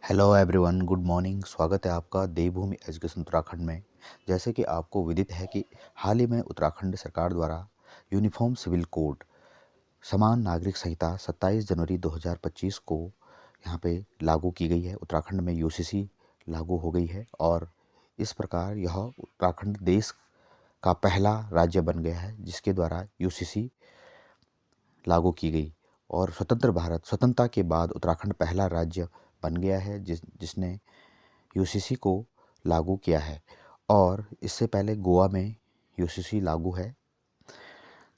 Hello everyone, good morning. स्वागत है आपका देवभूमि एजुकेशन उत्तराखंड में। जैसे कि आपको विदित है कि हाल ही में उत्तराखंड सरकार द्वारा यूनिफॉर्म सिविल कोड समान नागरिक संहिता 27 जनवरी 2025 को यहाँ पे लागू की गई है। उत्तराखंड में यूसीसी लागू हो गई है और इस प्रकार यह उत्तराखंड देश का पहला राज्य बन गया है जिसके द्वारा यूसीसी लागू की गई। और स्वतंत्र भारत स्वतंत्रता के बाद उत्तराखंड पहला राज्य बन गया है जिसने यूसीसी को लागू किया है। और इससे पहले गोवा में यूसीसी लागू है।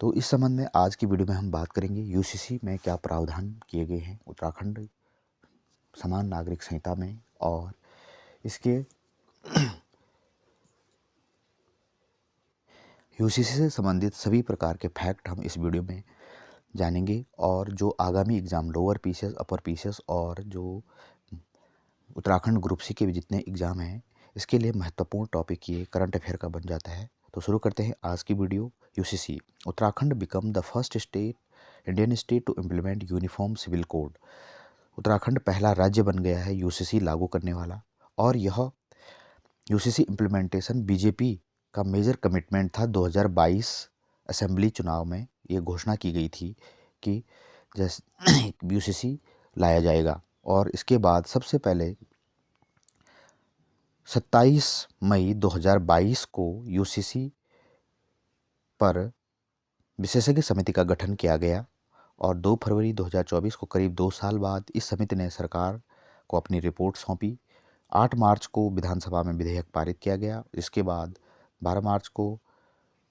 तो इस संबंध में आज की वीडियो में हम बात करेंगे यूसीसी में क्या प्रावधान किए गए हैं उत्तराखंड समान नागरिक संहिता में, और इसके यूसीसी से संबंधित सभी प्रकार के फैक्ट हम इस वीडियो में जानेंगे। और जो आगामी exam lower PCS, upper PCS और जो उत्तराखंड ग्रुप सी के भी जितने एग्ज़ाम हैं, इसके लिए महत्वपूर्ण टॉपिक ये करंट अफेयर का बन जाता है। तो शुरू करते हैं आज की video. UCC Uttarakhand become the first state Indian state to implement uniform civil code. Uttarakhand पहला राज्य बन गया है यूसीसी लागू करने वाला। और यह यूसीसी इम्प्लीमेंटेशन बीजेपी का मेजर कमिटमेंट था। 2022 असेंबली चुनाव में ये घोषणा की गई थी कि जैसे यूसीसी लाया जाएगा। और इसके बाद सबसे पहले 27 मई 2022 को यूसीसी पर विशेषज्ञ समिति का गठन किया गया। और 2 फरवरी 2024 को करीब 2 साल बाद इस समिति ने सरकार को अपनी रिपोर्ट सौंपी। 8 मार्च को विधानसभा में विधेयक पारित किया गया। इसके बाद 12 मार्च को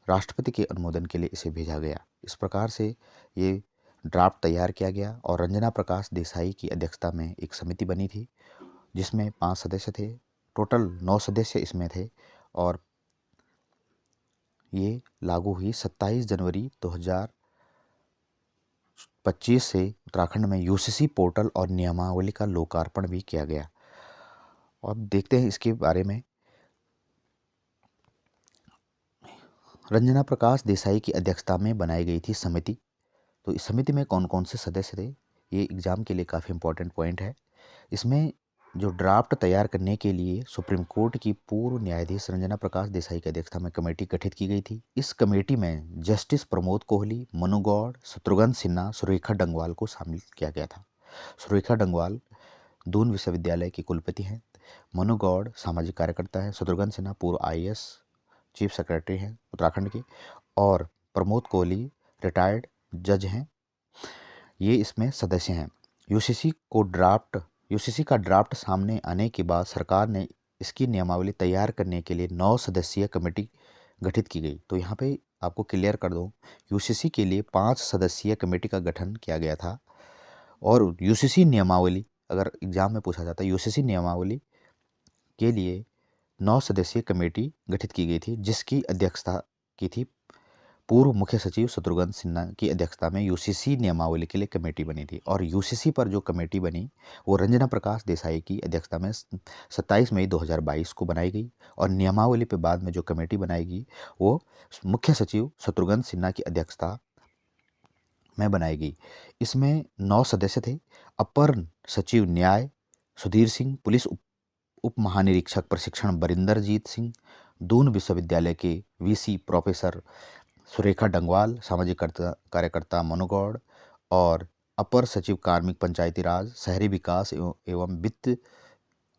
राष्ट्रपति के अनुमोदन के लिए इसे भेजा गया। इस प्रकार से ये ड्राफ्ट तैयार किया गया और रंजना प्रकाश देसाई की अध्यक्षता में एक समिति बनी थी जिसमें 5 सदस्य थे। टोटल 9 सदस्य इसमें थे। और ये लागू हुई 27 जनवरी 2025 से। उत्तराखंड में यूसीसी पोर्टल और नियमावली का लोकार्पण भी किया गया। और अब देखते हैं इसके बारे में। रंजना प्रकाश देसाई की अध्यक्षता में बनाई गई थी समिति। तो इस समिति में कौन कौन से सदस्य थे, ये एग्ज़ाम के लिए काफ़ी इंपॉर्टेंट पॉइंट है। इसमें जो ड्राफ्ट तैयार करने के लिए सुप्रीम कोर्ट की पूर्व न्यायाधीश रंजना प्रकाश देसाई की अध्यक्षता में कमेटी गठित की गई थी। इस कमेटी में जस्टिस प्रमोद कोहली, मनु गौड़, शत्रुघ्न सिन्हा, सुरेखा डंगवाल को शामिल किया गया था। सुरेखा डंगवाल दून विश्वविद्यालय के कुलपति हैं। मनु गौड़ सामाजिक कार्यकर्ता है। शत्रुघ्न सिन्हा पूर्व आईएएस चीफ सेक्रेटरी हैं उत्तराखंड के। और प्रमोद कोहली रिटायर्ड जज हैं। ये इसमें सदस्य हैं। यूसीसी का ड्राफ्ट सामने आने के बाद सरकार ने इसकी नियमावली तैयार करने के लिए 9 सदस्यीय कमेटी गठित की गई। तो यहाँ पे आपको क्लियर कर दूँ, यूसीसी के लिए 5 सदस्यीय कमेटी का गठन किया गया था। और यूसीसी नियमावली, अगर एग्जाम में पूछा जाता है, यूसीसी नियमावली के लिए 9 सदस्यीय कमेटी गठित की गई थी जिसकी अध्यक्षता की थी पूर्व मुख्य सचिव शत्रुघ्न सिन्हा की अध्यक्षता में यूसीसी नियमावली के लिए कमेटी बनी थी। और यूसीसी पर जो कमेटी बनी वो रंजना प्रकाश देसाई की अध्यक्षता में 27 मई 2022 को बनाई गई। और नियमावली पे बाद में जो कमेटी बनाएगी वो मुख्य सचिव शत्रुघ्न सिन्हा की अध्यक्षता में बनाई गई। इसमें 9 सदस्य थे। अपर सचिव न्याय सुधीर सिंह, पुलिस उप महानिरीक्षक प्रशिक्षण बरिंदरजीत सिंह, दून विश्वविद्यालय के वीसी प्रोफेसर सुरेखा डंगवाल, सामाजिक कार्यकर्ता मनु गौड़, और अपर सचिव कार्मिक पंचायती राज शहरी विकास एवं वित्त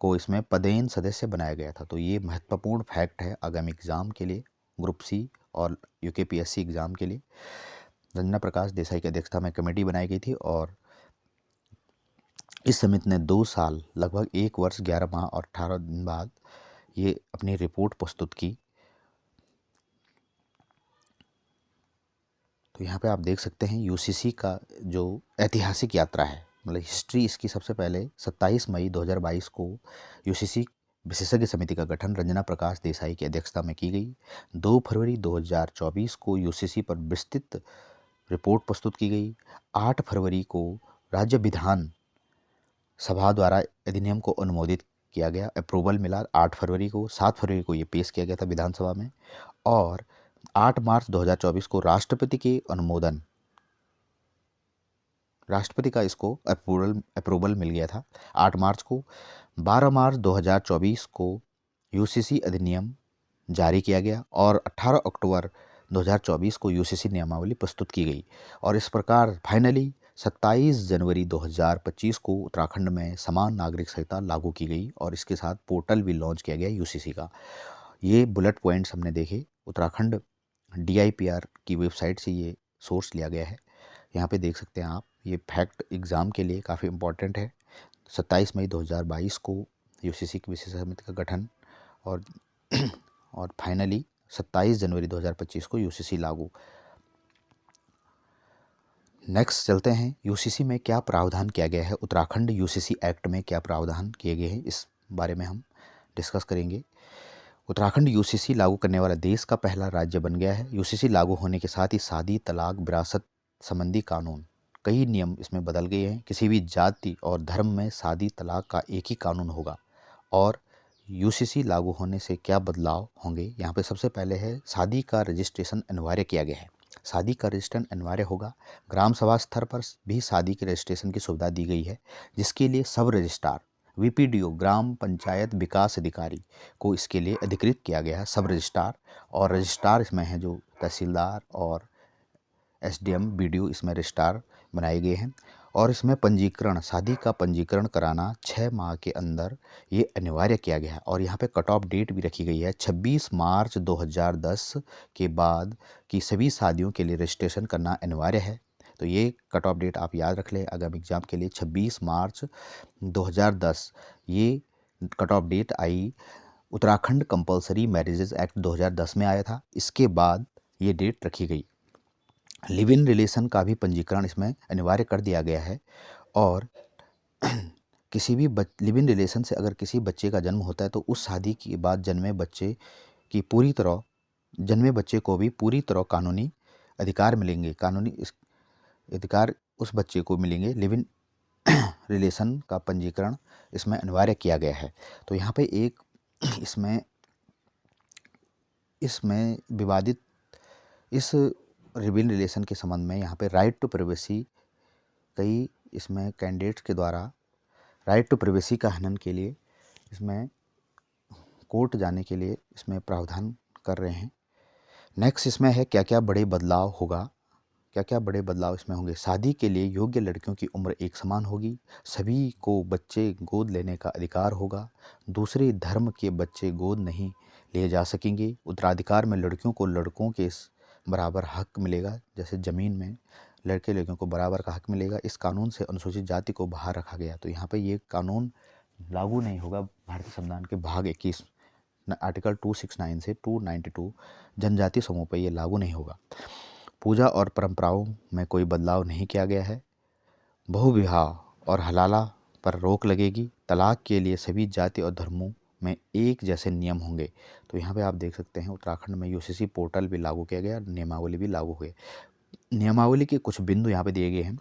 को इसमें पदेन सदस्य बनाया गया था। तो ये महत्वपूर्ण फैक्ट है आगामी एग्जाम के लिए, ग्रुप सी और यूकेपीएससी एग्जाम के लिए। रंजना प्रकाश देसाई की अध्यक्षता में कमेटी बनाई गई थी और इस समिति ने 2 साल, लगभग 1 वर्ष 11 माह और 18 दिन बाद ये अपनी रिपोर्ट प्रस्तुत की। तो यहाँ पे आप देख सकते हैं यूसीसी का जो ऐतिहासिक यात्रा है, मतलब हिस्ट्री इसकी। सबसे पहले 27 मई 2022 को यूसीसी विशेषज्ञ समिति का गठन रंजना प्रकाश देसाई की अध्यक्षता में की गई। 2 फरवरी 2024 को यूसीसी पर विस्तृत रिपोर्ट प्रस्तुत की गई। 8 फरवरी को राज्य विधान सभा द्वारा अधिनियम को अनुमोदित किया गया, अप्रूवल मिला 8 फरवरी को। 7 फरवरी को ये पेश किया गया था विधानसभा में। और 8 मार्च 2024 को राष्ट्रपति का इसको अप्रूवल मिल गया था 8 मार्च को। 12 मार्च 2024 को यूसीसी अधिनियम जारी किया गया और 18 अक्टूबर 2024 को यूसीसी नियमावली प्रस्तुत की गई और इस प्रकार फाइनली 27 जनवरी 2025 को उत्तराखंड में समान नागरिक संहिता लागू की गई और इसके साथ पोर्टल भी लॉन्च किया गया यूसीसी का। ये बुलेट पॉइंट्स हमने देखे, उत्तराखंड डीआईपीआर की वेबसाइट से ये सोर्स लिया गया है। यहाँ पे देख सकते हैं आप, ये फैक्ट एग्ज़ाम के लिए काफ़ी इम्पोर्टेंट है। 27 मई 2022 को यूसीसी की विशेष समिति का गठन और और फाइनली 27 जनवरी 2025 को यूसीसी लागू। नेक्स्ट चलते हैं, यूसीसी में क्या प्रावधान किया गया है, उत्तराखंड यूसीसी एक्ट में क्या प्रावधान किए गए हैं, इस बारे में हम डिस्कस करेंगे। उत्तराखंड यूसीसी लागू करने वाला देश का पहला राज्य बन गया है। यूसीसी लागू होने के साथ ही शादी, तलाक, विरासत संबंधी कानून, कई नियम इसमें बदल गए हैं। किसी भी जाति और धर्म में शादी तलाक का एक ही कानून होगा। और यूसीसी लागू होने से क्या बदलाव होंगे, यहाँ पे सबसे पहले है शादी का रजिस्ट्रेशन अनिवार्य किया गया है। शादी का रजिस्ट्रेशन अनिवार्य होगा। ग्राम सभा स्तर पर भी शादी के रजिस्ट्रेशन की सुविधा दी गई है, जिसके लिए सब रजिस्ट्रार, वीपीडीओ, ग्राम पंचायत विकास अधिकारी को इसके लिए अधिकृत किया गया है, सब रजिस्ट्रार। और रजिस्ट्रार इसमें हैं जो तहसीलदार और एसडीएम, बीडीओ इसमें रजिस्ट्रार बनाए गए हैं। और इसमें पंजीकरण, शादी का पंजीकरण कराना 6 माह के अंदर ये अनिवार्य किया गया है। और यहाँ पे कट ऑफ डेट भी रखी गई है, 26 मार्च 2010 के बाद की सभी शादियों के लिए रजिस्ट्रेशन करना अनिवार्य है। तो ये कट ऑफ डेट आप याद रख लें आगामी एग्जाम के लिए, 26 मार्च 2010 ये कट ऑफ डेट आई। उत्तराखंड कंपलसरी मैरिजेज एक्ट 2010 में आया था, इसके बाद ये डेट रखी गई। लिव इन रिलेशन का भी पंजीकरण इसमें अनिवार्य कर दिया गया है। और किसी भी लिव इन रिलेशन से अगर किसी बच्चे का जन्म होता है तो उस शादी के बाद जन्मे बच्चे को भी पूरी तरह कानूनी अधिकार मिलेंगे, कानूनी अधिकार उस बच्चे को मिलेंगे। लिव इन रिलेशन का पंजीकरण इसमें अनिवार्य किया गया है। तो यहाँ पे एक इसमें विवादित इस लिव इन रिलेशन के संबंध में यहाँ पे राइट टू प्राइवेसी, कई इसमें कैंडिडेट्स के द्वारा राइट टू प्राइवेसी का हनन के लिए इसमें कोर्ट जाने के लिए इसमें प्रावधान कर रहे हैं। नेक्स्ट इसमें है क्या क्या बड़े बदलाव होगा, क्या क्या बड़े बदलाव इसमें होंगे। शादी के लिए योग्य लड़कियों की उम्र एक समान होगी। सभी को बच्चे गोद लेने का अधिकार होगा। दूसरे धर्म के बच्चे गोद नहीं लिए जा सकेंगे। उत्तराधिकार में लड़कियों को लड़कों के बराबर हक मिलेगा, जैसे ज़मीन में लड़के लड़कियों को बराबर का हक मिलेगा। इस कानून से अनुसूचित जाति को बाहर रखा गया। तो यहाँ पे ये कानून लागू नहीं होगा। भारतीय संविधान के भाग 21 आर्टिकल 269 से 292 जनजाति समूह पर ये लागू नहीं होगा। पूजा और परंपराओं में कोई बदलाव नहीं किया गया है। बहुविवाह और हलाला पर रोक लगेगी। तलाक के लिए सभी जाति और धर्मों में एक जैसे नियम होंगे। तो यहाँ पे आप देख सकते हैं उत्तराखंड में यूसीसी पोर्टल भी लागू किया गया, नियमावली भी लागू हुई। नियमावली के कुछ बिंदु यहाँ पे दिए गए हैं।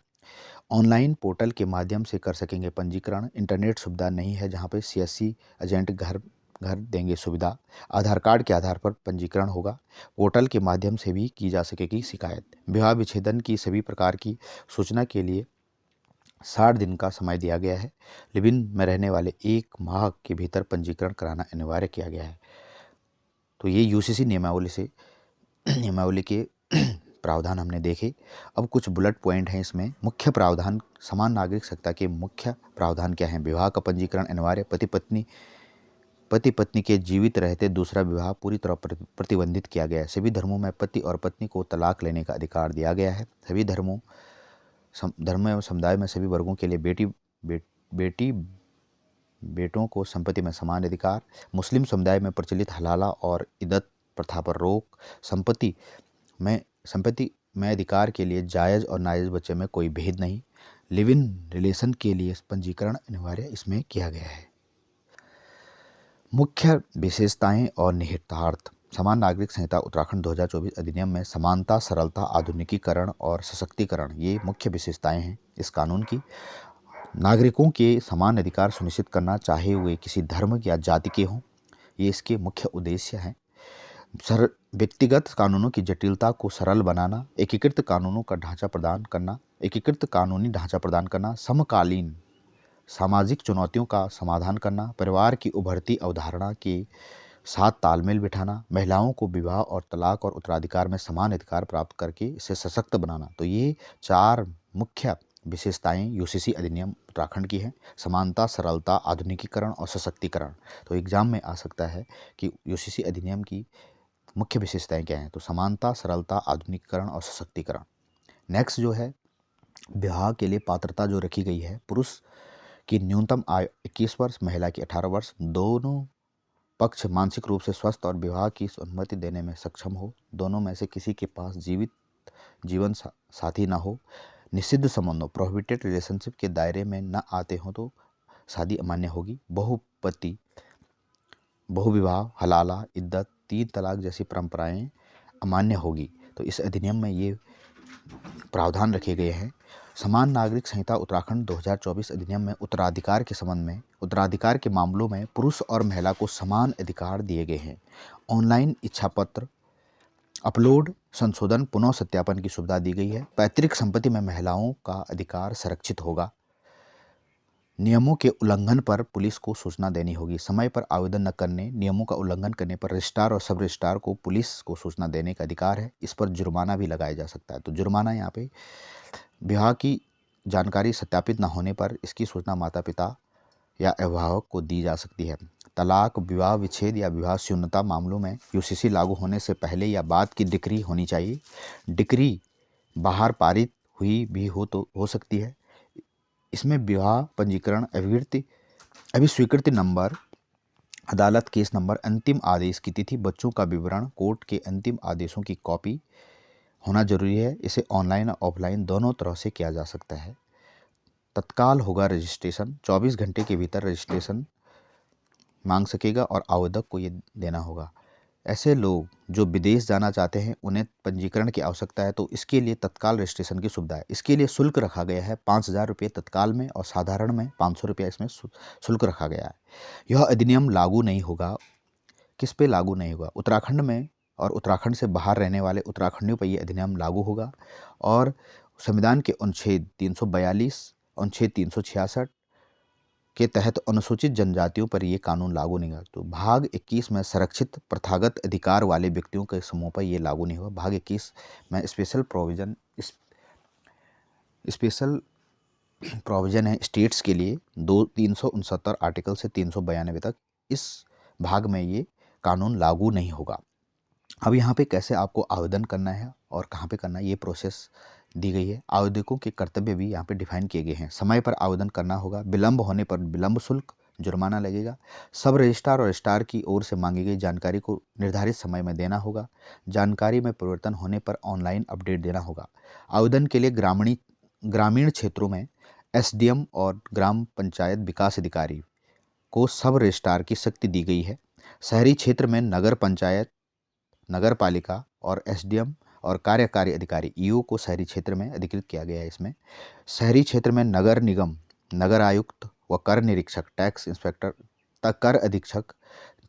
ऑनलाइन पोर्टल के माध्यम से कर सकेंगे पंजीकरण। इंटरनेट सुविधा नहीं है जहाँ पे सीएससी एजेंट घर देंगे सुविधा। आधार कार्ड के आधार पर पंजीकरण होगा। पोर्टल के माध्यम से भी की जा सकेगी शिकायत। विवाह विच्छेदन की सभी प्रकार की सूचना के लिए 60 दिन का समय दिया गया है। लिव इन में रहने वाले 1 माह के भीतर पंजीकरण कराना अनिवार्य किया गया है। तो ये यूसीसी नियमावली के प्रावधान हमने देखे। अब कुछ बुलेट पॉइंट हैं इसमें। मुख्य प्रावधान, समान नागरिक संहिता के मुख्य प्रावधान क्या हैं। विवाह का पंजीकरण अनिवार्य। पति पत्नी के जीवित रहते दूसरा विवाह पूरी तरह प्रतिबंधित किया गया है। सभी धर्मों में पति और पत्नी को तलाक लेने का अधिकार दिया गया है। सभी धर्म एवं समुदाय में सभी वर्गों के लिए बेटों को संपत्ति में समान अधिकार। मुस्लिम समुदाय में प्रचलित हलाला और इद्दत प्रथा पर रोक। संपत्ति में अधिकार के लिए जायज़ और नाजायज़ बच्चे में कोई भेद नहीं। लिव इन रिलेशन के लिए पंजीकरण अनिवार्य इसमें किया गया है। मुख्य विशेषताएं और निहितार्थ। समान नागरिक संहिता उत्तराखंड 2024 अधिनियम में समानता, सरलता, आधुनिकीकरण और सशक्तिकरण ये मुख्य विशेषताएं हैं इस कानून की। नागरिकों के समान अधिकार सुनिश्चित करना, चाहे वे किसी धर्म या जाति के हों, ये इसके मुख्य उद्देश्य हैं। व्यक्तिगत कानूनों की जटिलता को सरल बनाना, एकीकृत कानूनी ढांचा प्रदान करना, समकालीन सामाजिक चुनौतियों का समाधान करना, परिवार की उभरती अवधारणा के साथ तालमेल बिठाना, महिलाओं को विवाह और तलाक और उत्तराधिकार में समान अधिकार प्राप्त करके इसे सशक्त बनाना। तो ये 4 मुख्य विशेषताएं यूसीसी अधिनियम उत्तराखंड की हैं। समानता, सरलता, आधुनिकीकरण और सशक्तिकरण। तो एग्जाम में आ सकता है कि यूसीसी अधिनियम की मुख्य विशेषताएं क्या हैं। तो समानता, सरलता, आधुनिकीकरण और सशक्तिकरण। नेक्स्ट जो है, विवाह के लिए पात्रता जो रखी गई है, पुरुष की न्यूनतम आयु 21 वर्ष, महिला की 18 वर्ष, दोनों पक्ष मानसिक रूप से स्वस्थ और विवाह की अनुमति देने में सक्षम हो, दोनों में से किसी के पास जीवित जीवन साथी ना हो, निषिद्ध संबंधों प्रोहिबिटेड रिलेशनशिप के दायरे में न आते हों तो शादी अमान्य होगी। बहुपति, बहुविवाह, हलाला, इद्दत, 3 तलाक जैसी परंपराएं अमान्य होगी। तो इस अधिनियम में ये प्रावधान रखे गए हैं। समान नागरिक संहिता उत्तराखंड 2024 अधिनियम में उत्तराधिकार के संबंध में, उत्तराधिकार के मामलों में पुरुष और महिला को समान अधिकार दिए गए हैं। ऑनलाइन इच्छा पत्र अपलोड, संशोधन, पुनः सत्यापन की सुविधा दी गई है। पैतृक संपत्ति में महिलाओं का अधिकार संरक्षित होगा। नियमों के उल्लंघन पर पुलिस को सूचना देनी होगी। समय पर आवेदन न करने, नियमों का उल्लंघन करने पर रजिस्ट्रार और सब रजिस्ट्रार को पुलिस को सूचना देने का अधिकार है। इस पर जुर्माना भी लगाया जा सकता है। तो जुर्माना यहाँ पे विवाह की जानकारी सत्यापित न होने पर इसकी सूचना माता पिता या अभिभावक को दी जा सकती है। तलाक, विवाह विच्छेद या विवाह शून्यता मामलों में यूसीसी लागू होने से पहले या बाद की डिक्री होनी चाहिए। डिक्री बाहर पारित हुई भी हो सकती है। इसमें विवाह पंजीकरण, अभिस्वीकृति नंबर, अदालत केस नंबर, अंतिम आदेश की तिथि, बच्चों का विवरण, कोर्ट के अंतिम आदेशों की कॉपी होना जरूरी है। इसे ऑनलाइन और ऑफलाइन दोनों तरह से किया जा सकता है। तत्काल होगा रजिस्ट्रेशन, 24 घंटे के भीतर रजिस्ट्रेशन मांग सकेगा और आवेदक को ये देना होगा। ऐसे लोग जो विदेश जाना चाहते हैं उन्हें पंजीकरण की आवश्यकता है, तो इसके लिए तत्काल रजिस्ट्रेशन की सुविधा है। इसके लिए शुल्क रखा गया है 5,000 रुपये तत्काल में और साधारण में 500 रुपये इसमें शुल्क रखा गया है। यह अधिनियम लागू नहीं होगा। किस पे लागू नहीं होगा? उत्तराखंड में और उत्तराखंड से बाहर रहने वाले उत्तराखंडियों पर यह अधिनियम लागू होगा। और संविधान के अनुच्छेद 342, अनुच्छेद 366 के तहत अनुसूचित जनजातियों पर ये कानून लागू नहीं होगा। तो भाग 21 में संरक्षित प्रथागत अधिकार वाले व्यक्तियों के समूह पर ये लागू नहीं होगा। भाग 21 में स्पेशल प्रोविजन है स्टेट्स के लिए 369 आर्टिकल से 392 तक। इस भाग में ये कानून लागू नहीं होगा। अब यहाँ पे कैसे आपको आवेदन करना है और कहाँ पे करना है, ये प्रोसेस दी गई है। आवेदकों के कर्तव्य भी यहाँ पे डिफाइन किए गए हैं। समय पर आवेदन करना होगा। विलंब होने पर विलंब शुल्क, जुर्माना लगेगा। सब रजिस्ट्रार और रजिस्ट्रार की ओर से मांगी गई जानकारी को निर्धारित समय में देना होगा। जानकारी में परिवर्तन होने पर ऑनलाइन अपडेट देना होगा। आवेदन के लिए ग्रामीण क्षेत्रों में एसडीएम और ग्राम पंचायत विकास अधिकारी को सब रजिस्ट्रार की शक्ति दी गई है। शहरी क्षेत्र में नगर पंचायत, नगर पालिका और एसडीएम और कार्यकारी अधिकारी ईओ को शहरी क्षेत्र में अधिकृत किया गया है। इसमें शहरी क्षेत्र में नगर निगम, नगर आयुक्त व कर निरीक्षक, टैक्स इंस्पेक्टर तक कर अधीक्षक,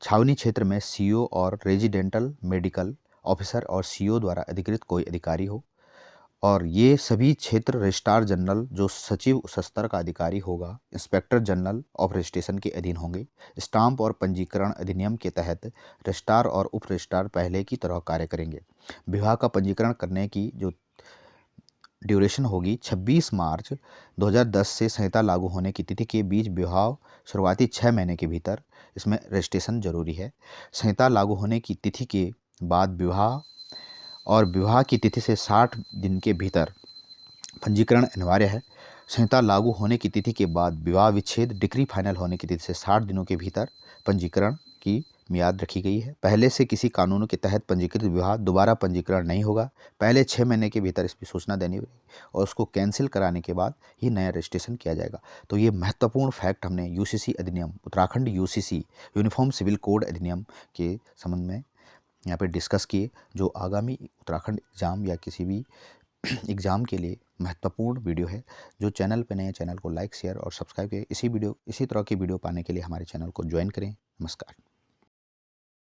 छावनी क्षेत्र में सीओ और रेजिडेंटल मेडिकल ऑफिसर और सीओ द्वारा अधिकृत कोई अधिकारी हो। और ये सभी क्षेत्र रजिस्ट्रार जनरल जो सचिव सस्तर का अधिकारी होगा, इंस्पेक्टर जनरल ऑफ रजिस्ट्रेशन के अधीन होंगे। स्टाम्प और पंजीकरण अधिनियम के तहत रजिस्ट्रार और उप रजिस्ट्रार पहले की तरह कार्य करेंगे। विवाह का पंजीकरण करने की जो ड्यूरेशन होगी 26 मार्च 2010 से संहिता लागू होने की तिथि के बीच विवाह शुरुआती 6 महीने के भीतर इसमें रजिस्ट्रेशन जरूरी है। संहिता लागू होने की तिथि के बाद विवाह और विवाह की तिथि से 60 दिन के भीतर पंजीकरण अनिवार्य है। संहिता लागू होने की तिथि के बाद विवाह विच्छेद डिक्री फाइनल होने की तिथि से 60 दिनों के भीतर पंजीकरण की मियाद रखी गई है। पहले से किसी कानून के तहत पंजीकृत विवाह दोबारा पंजीकरण नहीं होगा। पहले 6 महीने के भीतर इसकी सूचना देनी होगी और उसको कैंसिल कराने के बाद ही नया रजिस्ट्रेशन किया जाएगा। तो ये महत्वपूर्ण फैक्ट हमने यूसीसी अधिनियम, Uttarakhand UCC uniform civil code अधिनियम के संबंध में यहाँ पे डिस्कस किए, जो आगामी उत्तराखंड एग्ज़ाम या किसी भी एग्ज़ाम के लिए महत्वपूर्ण वीडियो है। जो चैनल पे नए हैं, चैनल को लाइक, शेयर और सब्सक्राइब करें। इसी तरह की वीडियो पाने के लिए हमारे चैनल को ज्वाइन करें। नमस्कार।